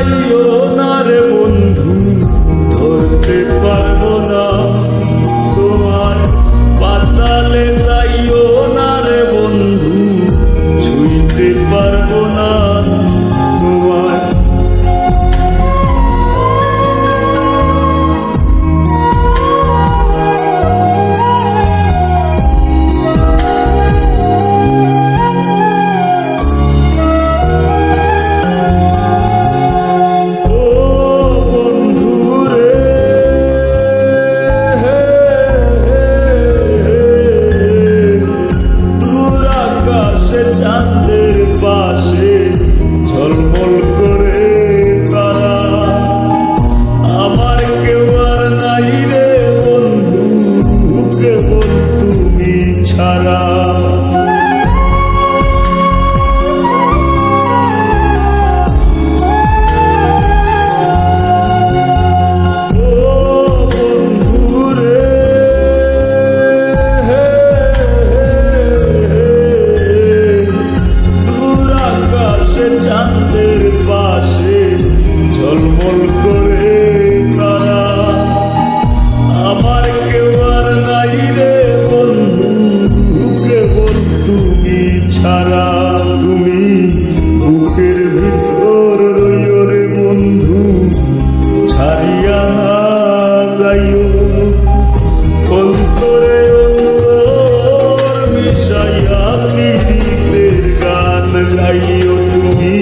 যাইও না রে বন্ধু, ধরতে পারবো না তোমার। পাতালে যাইও না রে বন্ধু, ছুঁইতে পারবো না তোমার। চাঁদের পাশে ঝলমল করে তারা, আমার কেউ আর নাই রে বন্ধু, কেবল তুমি ছাড়া। চাঁদের পাশে ঝলমল করে তারা, আমার কেউ আর নাই রে বন্ধু, কেবল তুমি ছাড়া। তুমি বুকের ভিতর রইও রে বন্ধু, ছাড়িয়া যাইও। অন্তরে অন্তর মিশাইয়া পীড়িতের গান গাইও তুমি।